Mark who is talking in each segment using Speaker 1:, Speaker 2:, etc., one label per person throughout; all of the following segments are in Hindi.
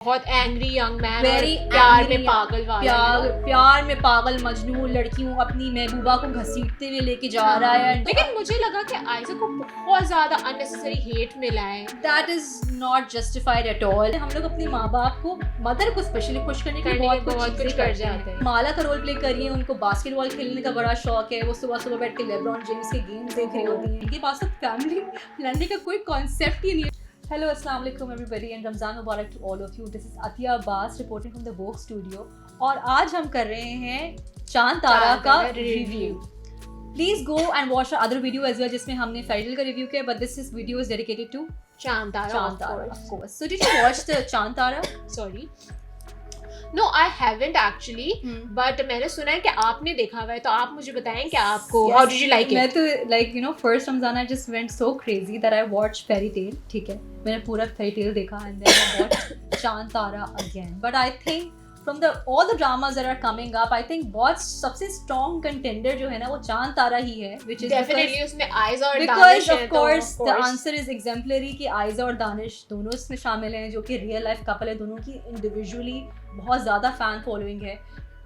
Speaker 1: बहुत एंग्री यंग मैन,
Speaker 2: Very
Speaker 1: प्यार
Speaker 2: angry
Speaker 1: में पागल वाला
Speaker 2: प्यार में पागल मजनू लड़कियों अपनी महबूबा को घसीटते हुए लेके जा रहा है।
Speaker 1: लेकिन मुझे लगा कि आयशा को बहुत ज्यादा अननेसेसरी हेट मिला है।
Speaker 2: That is not justified at all. हम लोग अपने माँ बाप को, मदर को स्पेशली खुश करने के लिए बहुत कुछ कर जाते हैं। माला का रोल प्ले करिए, उनको बास्केटबॉल खेलने का बड़ा शौक है, वो सुबह सुबह बैठ के लेब्रॉन जेम्स के गेम्स देख रही होती हैं। इनके पास तो फैमिली लड़ने का कोई कॉन्सेप्ट ही नहीं है। Hello, Assalamu alaikum everybody and Ramzan Mubarak to all of you. This is Atiya Abbas reporting from the Vogue Studio और आज हम कर रहे हैं चांद तारा का review. Please go and watch our other video as well जिसमें हमने फेरियल का रिव्यू किया, but this video is dedicated to
Speaker 1: चांद तारा,
Speaker 2: of course. So did you watch the चांद तारा?
Speaker 1: Sorry. No, I haven't actually, but मैंने सुना है कि आपने देखा हुआ है, तो आप मुझे बताएं कि आपको how did you like it?
Speaker 2: मैं तो like you know first Ramzan I just went so crazy that I watched Fairy Tail, ठीक है, मैंने पूरा Fairy Tail देखा and then I watched चांद तारा again. But I think from all the dramas that are coming up, I think बहुत सबसे strong contender जो है ना वो चांद तारा ही है, which is
Speaker 1: definitely उसमें आयशा और
Speaker 2: because
Speaker 1: दानिश
Speaker 2: of
Speaker 1: हैं,
Speaker 2: course
Speaker 1: तो
Speaker 2: the answer is exemplary कि आयशा और दानिश दोनों इसमें शामिल हैं जो कि रियल लाइफ कपल है। दोनों की इंडिविजुअली बहुत ज़्यादा फैन फॉलोइंग है।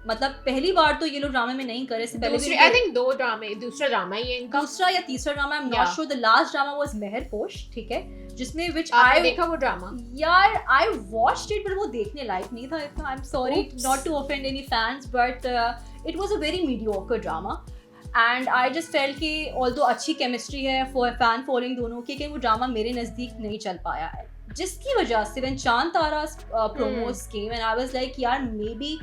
Speaker 2: मतलब पहली बार तो ये लोग ड्रामे में नहीं करे, इससे पहले भी
Speaker 1: I think दूसरा ड्रामा ही है इनका,
Speaker 2: दूसरा या तीसरा drama, I am not sure. The last drama was Meherposh, ठीक है, जिसमें व्हिच
Speaker 1: आपने देखा वो ड्रामा?
Speaker 2: यार आई वॉच्ड इट पर वो देखने लायक नहीं था इतना। I am sorry not to offend any fans but it was a very mediocre drama and I just felt कि ऑल्दो अच्छी केमिस्ट्री है फॉर फैन फॉलोइंग दोनों की, लेकिन वो ड्रामा मेरे नज़दीक नहीं चल पाया है, जिसकी वजह से when Chand Tara promos came and I was like यार maybe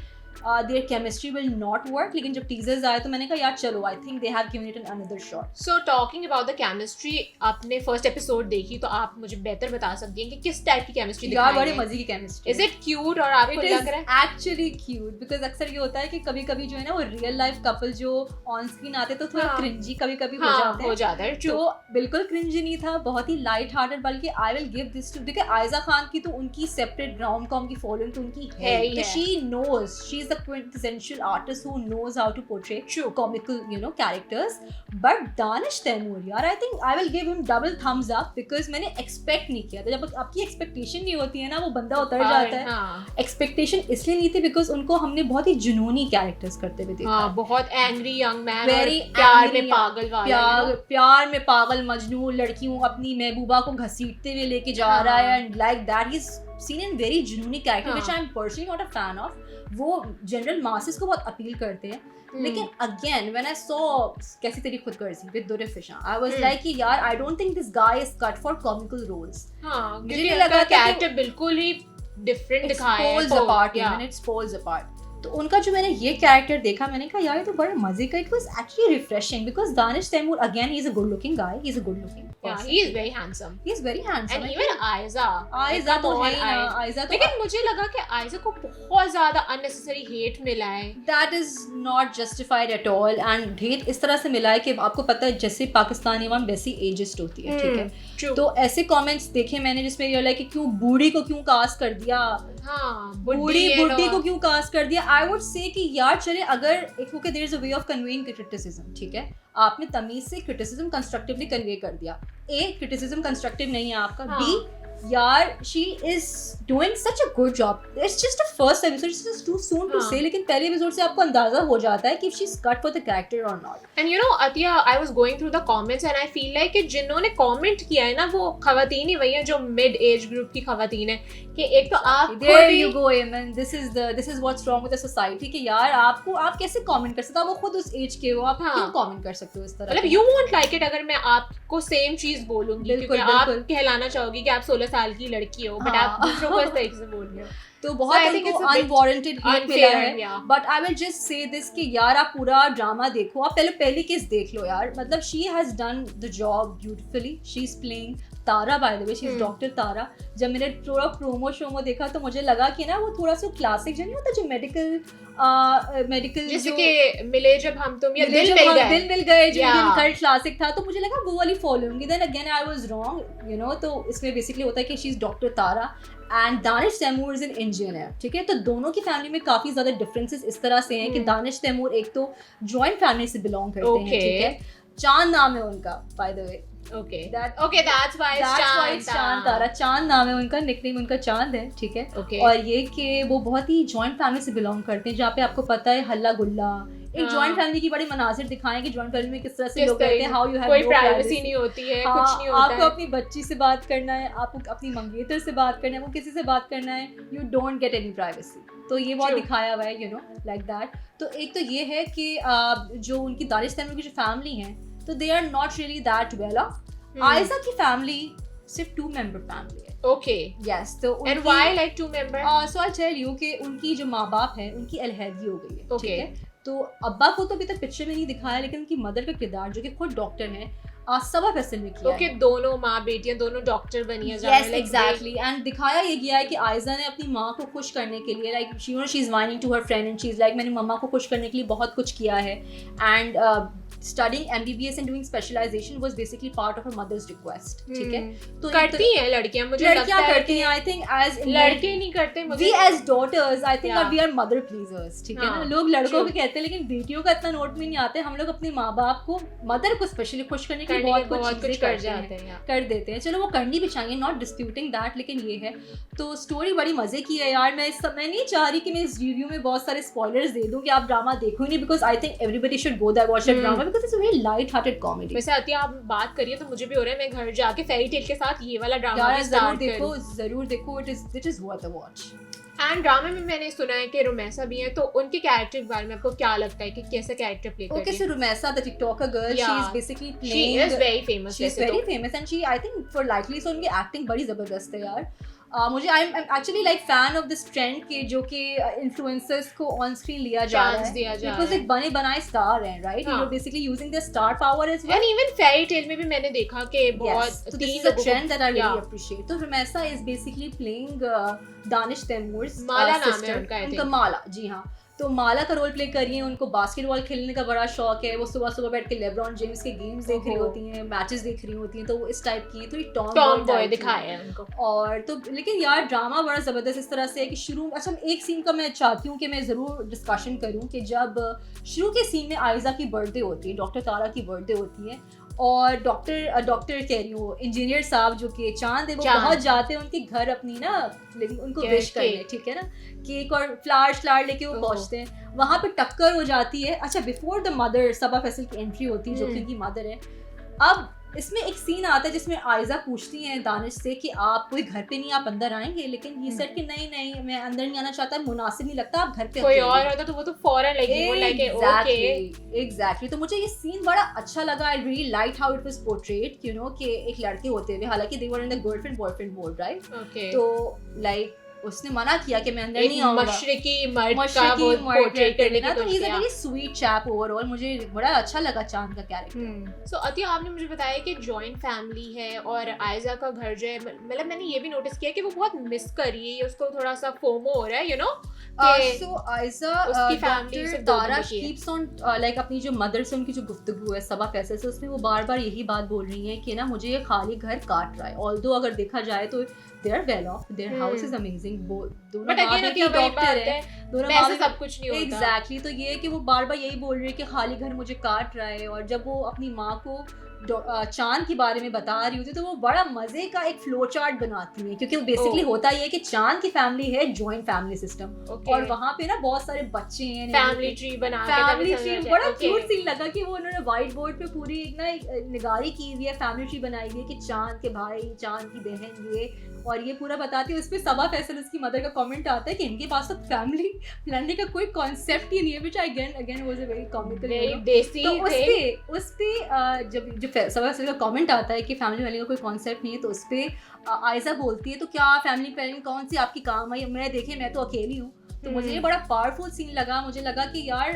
Speaker 2: their chemistry will not work। लेकिन जब टीजर्स आए तो मैंने कहा यार चलो I think they have given it another shot।
Speaker 1: So talking about the chemistry, आपने फर्स्ट एपिसोड देखी तो आप मुझे बेहतर बता सकती हैं कि किस टाइप की केमिस्ट्री दिखाई है?
Speaker 2: यार बड़ी मजे की केमिस्ट्री।
Speaker 1: Is it cute और आपको लग रहा है?
Speaker 2: Actually cute because अक्सर ये होता है कि कभी-कभी जो है ना वो रियल लाइफ कपल जो ऑन स्क्रीन आते तो थोड़ा क्रिंजी कभी-कभी हो जाता है। तो बिल्कुल क्रिंजी नहीं था, बहुत ही लाइट हार्टेड, बल्कि I will give this to, देखिए आयशा खान की तो उनकी सेपरेट रोम कॉम की फॉलोइंग तो उनकी है। She knows, she is the quintessential artist who knows how to portray comical characters, but Danish Taimur यार I think I will give him double thumbs up because मैंने expect नहीं किया था। जब आपकी expectation नहीं होती है ना वो बंदा उतर जाता है। expectation इसलिए नहीं थी because उनको हमने बहुत ही जुनूनी characters करते हुए देखा।
Speaker 1: बहुत एंग्री यंग मैन,
Speaker 2: प्यार में पागल वाला, प्यार में पागल मजनू लड़कियों अपनी महबूबा को घसीटते हुए लेके जा रहा है and like that he's seen in very जुनूनी character which I am personally not a fan of। वो जनरल मासेस को बहुत अपील करते हैं, लेकिन again when I saw Kaisi Teri Khudgarzi with Durr Fishan I was like कि यार I don't think this guy is cut for comical roles.
Speaker 1: मुझे नहीं लगा कैरेक्टर बिल्कुल ही डिफरेंट दिखाया है,
Speaker 2: इट्स पोल्स अपार्ट। तो उनका जो मैंने ये कैरेक्टर देखा मैंने कहा यार ये तो बड़ा मजे का, it was actually refreshing because Danish Taimoor again he is a good looking guy, he is a good looking
Speaker 1: person, he is very handsome,
Speaker 2: and
Speaker 1: even Ayesha
Speaker 2: तो है ना, आयशा तो,
Speaker 1: लेकिन मुझे लगा कि आयशा को बहुत ज्यादा अननेसेसरी हेट मिला है।
Speaker 2: That is not justified at all and hate इस तरह से मिला है कि आपको पता है जैसे पाकिस्तानी अवाम वैसी एजिस्ट होती है, ठीक है, तो ऐसे कमेंट्स देखे मैंने जिसमें ये लाइक कि क्यों बूढ़ी को क्यों कास्ट कर दिया, बूढ़ी को क्यों कास्ट कर दिया। आई वुड से कि यार चले अगर एक okay there is a way of conveying criticism, ठीक है, आपने तमीज से क्रिटिसिज्म कंस्ट्रक्टिवली कन्वे कर दिया। ए क्रिटिसिज्म कंस्ट्रक्टिव नहीं है आपका, बी यार she is doing such a good job. It's just a first episode, it's just too soon to say, लेकिन पहले एपिसोड से आपको अंदाजा हो जाता है कि she is cut for the character और not.
Speaker 1: And you know Atiya, I was going through the comments and I feel like कि जिन्होंने कमेंट किया है ना वो खवातीन ही वही हैं जो मिड एज ग्रुप की खवातीन है, कि एक तो आप
Speaker 2: देयर यू गो एमन, this is what's wrong with the society कि यार आप कैसे कमेंट कर सकते हो, वो खुद उस एज के हो, आप क्यों कमेंट कर सकते हो इस तरह।
Speaker 1: मतलब यू वोंट लाइक इट अगर मैं आपको सेम चीज बोलूंगी, क्योंकि आप कहलाना चाहोगी कि आप 16 साल की लड़की हो, बट आप दूसरों को इस तरीके से बोल रहे हो, तो बहुत उनको अनवारंटेड हेट मिला है। But I will just say this कि यार आप पूरा ड्रामा देखो, आप पहली किस देख लो यार, मतलब she has done the job beautifully, she is playing Tara, by the way she is doctor Tara. जब मैंने थोड़ा प्रोमो देखा तो मुझे लगा कि ना वो थोड़ा सा क्लासिक जो नहीं होता जो मेडिकल जैसे कि मिले जब हम तुम या दिल
Speaker 2: मिल गए जो इंडियन कल्ट क्लासिक था, तो मुझे लगा वो वाली फॉलो होंगी। Then again I was wrong, you know. तो इसमें बेसिकली होता है कि she is doctor Tara and Danish Taimoor is an engineer, ठीक है। तो दोनों की फैमिली में काफी ज्यादा डिफरेंसेस इस तरह से हैं कि दानिश तैमूर एक तो जॉइंट फैमिली से बिलोंग करते हैं, ठीक है, चांद नाम है उनका bye the way,
Speaker 1: Okay.
Speaker 2: That-
Speaker 1: Okay, that's why it's
Speaker 2: चांद तारा, चांद नाम है उनका, निकनेम उनका चांद है, ठीक है.
Speaker 1: Okay.
Speaker 2: और ये कि वो बहुत ही जॉइंट फैमिली से बिलोंग करते हैं, जहाँ पे आपको पता है हल्ला गुल्ला, एक जॉइंट फैमिली की बड़ी मनासिर दिखाएं कि जॉइंट फैमिली में किस तरह से लोग रहते हैं, हाउ यू हैव
Speaker 1: कोई प्राइवेसी नहीं होती है, कुछ नहीं होता है.
Speaker 2: आपको अपनी बच्ची से बात करना है, आपको अपनी मंगेतर से बात करना है, वो किसी से बात करना है, you don't get any privacy. तो ये बहुत दिखाया हुआ है, यू नो, लाइक दैट. तो एक तो ये है कि जो उनकी दानिश तैमूर की जो फैमिली है, तो they are not really that well off. Ayesha की फैमिली सिर्फ 2 मेंबर फैमिली है.
Speaker 1: ओके.
Speaker 2: यस. तो
Speaker 1: and why like 2 member?
Speaker 2: So I tell you कि उनकी जो माँ बाप है उनकी अलहदगी हो गई है, ठीक है. तो अब्बा को तो अभी तक पिक्चर में नहीं दिखाया, लेकिन उनकी मदर का किरदार जो कि खुद डॉक्टर है, सबा फैसल में किया है.
Speaker 1: दोनों माँ बेटियां दोनों डॉक्टर बनी है.
Speaker 2: Yes, exactly. And दिखाया ये गया है कि आयशा ने अपनी माँ को खुश करने के लिए, like she's whining to her friend and she's like, मैंने मम्मा को खुश करने के लिए बहुत कुछ किया है. And studying MBBS and doing specialization was basically part of her mother's request. ठीक है. तो
Speaker 1: करती हैं लड़कियां, मुझे लगता है
Speaker 2: करती हैं. I think as
Speaker 1: लड़के नहीं करते. मुझे
Speaker 2: we as daughters, I think we are mother pleasers. ठीक है ना. लोग लड़कों को कहते हैं, लेकिन बेटियों का इतना नोट में नहीं आते. हम लोग अपने माँ बाप को, मदर को स्पेशली खुश करने के लिए बहुत कुछ कर जाते हैं, कर देते हैं. चलो वो करनी भी चाहिए, नॉट डिस्प्यूटिंग दैट, लेकिन ये है. तो स्टोरी बड़ी मजे की है यार. मैं नहीं चाह रही कि मैं इस रिव्यू में बहुत सारे स्पॉयलर्स दे दूं कि आप ड्रामा देखो ही नहीं, because I think everybody should go that watch that drama because it's a very light hearted comedy.
Speaker 1: वैसे आती आप बात करिए तो मुझे भी हो रहा है मैं घर जाके फेरी टेल के साथ ये वाला ड्रामा
Speaker 2: यार जरूर देखो. It is worth a watch.
Speaker 1: And drama में मैंने सुना है कि रुमैसा भी है, तो उनके कैरेक्टर के बारे में आपको क्या लगता है कि कैसा कैरेक्टर प्ले करती है?
Speaker 2: Okay, so Rumesa, the TikToker girl, she is basically playing.
Speaker 1: She is very famous.
Speaker 2: She is very famous, and she, I think, for likely, so उनकी acting बड़ी जबरदस्त है यार. मुझे I'm actually like fan of this trend के जो कि influencers को on screen लिया जा रहा है, because एक बने बनाए star हैं, right? You're basically using their star power as well.
Speaker 1: And even fairy tale में भी मैंने देखा कि बहुत.
Speaker 2: So this is a trend that I really appreciate. तो Rumesa is basically playing Danish Taimur's sister. उनका माला, जी हाँ. तो माला का रोल प्ले कर रही है. उनको बास्केटबॉल खेलने का बड़ा शौक है. वो सुबह सुबह बैठ के लेब्रॉन जेम्स के गेम्स देख रही होती हैं, मैचेस देख रही होती हैं. तो वो इस टाइप की थोड़ी टॉम बॉय दिखाया है उनको. और तो लेकिन यार ड्रामा बड़ा ज़बरदस्त इस तरह से है कि शुरू, अच्छा एक सीन का मैं चाहती हूँ कि मैं ज़रूर डिस्कशन करूँ कि जब शुरू के सीन में आयशा की बर्थडे होती है, डॉक्टर तारा की बर्थडे होती है, और डॉक्टर कह रही हूँ, इंजीनियर साहब जो कि चांद है, वो पहुंच जाते हैं उनके घर अपनी ना, लेकिन उनको विश करने, ठीक है ना, केक और फ्लावर लेके वो पहुंचते हैं. वहां पे टक्कर हो जाती है. अच्छा, बिफोर द मदर सबा फैसल की एंट्री होती है, जो कि उनकी मदर है. अब इसमें एक सीन आता है जिसमें आयशा पूछती हैं दानिश से कि आप कोई घर पे नहीं, आप अंदर आएंगे, लेकिन ये सेट कि नहीं मैं अंदर नहीं आना चाहता, मुनासिब नहीं लगता, आप घर पे. कोई और होता तो वो तो फौरन एग्जैक्टली. तो मुझे ये सीन बड़ा अच्छा लगा. I really like how it was portrayed, you know, कि एक लड़के होते हुए, हालांकि they were in the girlfriend boyfriend mode, right. तो लाइक उसने मना किया कि मैं अंदर नहीं आऊंगा, मशरिकी मर्द का वो पोर्ट्रेट करने की. तो ही is a very sweet chap overall. मुझे बड़ा अच्छा लगा चांद का कैरेक्टर.
Speaker 1: सो अतिया, आपने मुझे बताया कि जॉइंट फैमिली है और आयशा का घर जो है, मतलब मैंने ये भी नोटिस किया कि वो बहुत मिस कर रही है, उसको थोड़ा सा फोमो हो रहा है, यू नो.
Speaker 2: So Aisha, उसकी family Tara keeps on like अपनी जो मदर से उनकी जो गुफ्तगू है सबा फैसल से, उसमें वो बार बार यही बात बोल रही है कि ना मुझे ये खाली घर काट रहा है. ऑल्दो अगर देखा जाए तो they are well off, their house is amazing, दोनों माँ की डॉक्टर है, दोनों माँ में सब कुछ नहीं होता. एग्जैक्टली. तो ये है कि वो बार बार यही बोल रही है कि खाली घर मुझे काट रहा है. और जब वो अपनी माँ को चांद के बारे में बता रही होती है तो वो बड़ा मजे का एक फ्लो चार्ट बनाती है, क्योंकि बेसिकली होता ये है कि चांद की फैमिली है जॉइंट फैमिली सिस्टम, और वहाँ पे ना बहुत सारे बच्चे हैं, फैमिली ट्री बना के. बड़ा क्यूट सीन लगा कि वो उन्होंने व्हाइट बोर्ड पे पूरी एक ना निगारी की हुई है, फैमिली ट्री बनाई हुई है कि चांद के भाई, चांद की बहन, ये, और ये पूरा बताती है. उस पे सबा फैसल, उसकी मदर का कमेंट आता है कि इनके पास तो फैमिली प्लानिंग का कोई कॉन्सेप्ट ही नहीं है, which again was a very comical, very देसी. तो उस पे जब सबा फैसल का कमेंट आता है कि फैमिली प्लानिंग का कोई कॉन्सेप्ट नहीं है, तो उस पे आयशा बोलती है तो क्या फैमिली प्लानिंग कौन सी आपकी काम है, मैं देखे मैं तो अकेली हूँ. तो मुझे ये बड़ा पावरफुल सीन लगा. मुझे लगा कि यार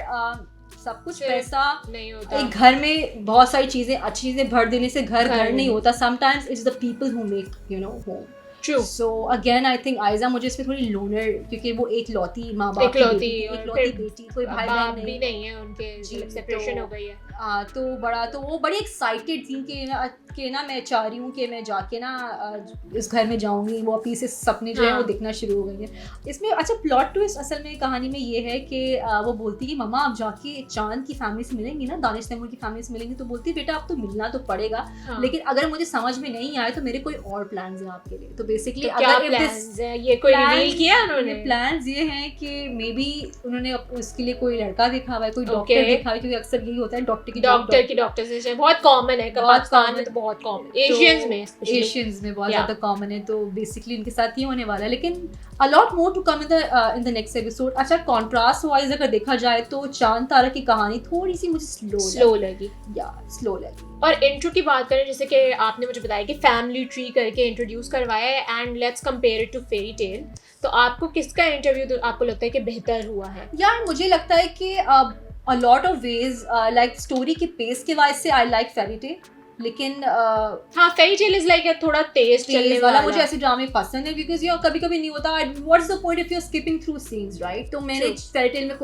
Speaker 2: सब कुछ पैसा नहीं होता, एक घर में बहुत सारी चीजें, अच्छी चीजें भर देने से घर नहीं होता. Sometimes it's the people who make, you know, home. True. So again, I think Ayesha मुझे इसमें थोड़ी लोनर, क्योंकि वो एक लौती माँ बाप की बेटी, कोई भाई बहन नहीं है, उनके सेपरेशन हो गई है. तो वो बड़ी एक्साइटेड थी कि ना मैं चाह रही हूँ कि मैं जाके ना इस घर में जाऊँगी, वो अपनी से सपने जो है वो दिखना शुरू हो गई है इसमें। अच्छा, प्लॉट ट्विस्ट असल में कहानी में ये है कि वो बोलती है मम्मा आप जाके चांद की फैमिली से मिलेंगी ना, दानिश तैमूर की फैमिली से मिलेंगी, तो बोलती है बेटा आप तो मिलना तो पड़ेगा, लेकिन अगर मुझे समझ में नहीं आए तो मेरे कोई और प्लान्स हैं आपके लिए। तो बेसिकली
Speaker 1: ये कोई रिवील किया उन्होंने?
Speaker 2: प्लान्स ये हैं कि मे बी उन्होंने उसके लिए कोई लड़का देखा हुआ है, कोई डॉक्टर देखा हुआ है, क्योंकि अक्सर यही होता है डॉक्टर
Speaker 1: से बहुत कॉमन है, पाकिस्तान में तो बहुत कॉमन, एशियंस में
Speaker 2: बहुत ज्यादा कॉमन है। तो बेसिकली उनके साथ ये होने वाला है, लेकिन a lot more to come in the next episode। अच्छा, कॉन्ट्रास्ट वाइज अगर देखा जाए तो चांद तारा की कहानी थोड़ी सी मुझे स्लो लगी।
Speaker 1: और इंट्रो की बात करें, जैसे कि आपने मुझे बताया कि फैमिली ट्री करके इंट्रोड्यूस करवाया है and let's compare it to fairy tale, तो आपको किसका इंटरव्यू आपको लगता है कि बेहतर हुआ है?
Speaker 2: यार मुझे लगता है कि a lot of ways like story के पेस के वाइज से आई लाइक फेरी टेल, लेकिन
Speaker 1: हाँ फेरी टेल इज लाइक थोड़ा तेज चलने वाला।
Speaker 2: मुझे ऐसे ड्रामे पसंद है बिकॉज यार कभी कभी नहीं होता, what's the point if you are skipping through scenes, right? तो मैंने फेरी टेल में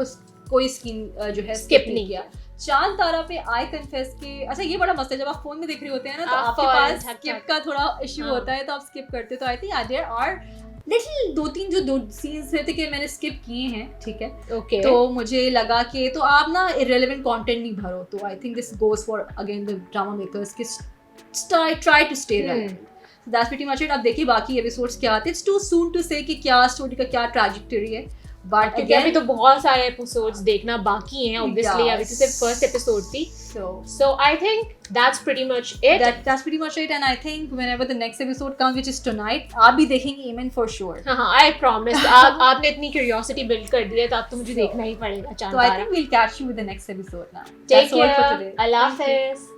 Speaker 2: कोई सीन जो है स्किप नहीं किया। चांद तारा पे आई कन्फेस के, अच्छा ये बड़ा मस्त है, जब आप फोन में देख रहे होते हैं ना तो आपके पास स्किप का थोड़ा इश्यू होता है, तो आप स्किप करते हो। तो I think there are little दो सीन्स थे कि मैंने स्किप किए हैं, ठीक है?
Speaker 1: okay.
Speaker 2: तो मुझे लगा कि तो आप ना इररिलेवेंट कंटेंट नहीं भरो, तो I think this goes for again the drama makers कि try to stay relevant. That's pretty much it. अब देखिए बाकी एपिसोड्स क्या आते हैं। इट्स टू सून टू से कि क्या स्टोरी का क्या ट्रैजेक्टरी है, बट
Speaker 1: अभी तो बहुत सारे एपिसोड्स देखना बाकी हैं ऑब्वियसली, अभी तो सिर्फ फर्स्ट एपिसोड थी। So I think that's pretty much it.
Speaker 2: That's pretty much it, and I think whenever the next episode comes, which is tonight, आप भी देखेंगे Eamon for sure.
Speaker 1: हाँ, I promise. आपने इतनी curiosity build कर दी है तो अब तो मुझे देखना ही पड़ेगा चांद तारा।
Speaker 2: So I think we'll catch you with the next episode now.
Speaker 1: Take care. Allah Hafiz.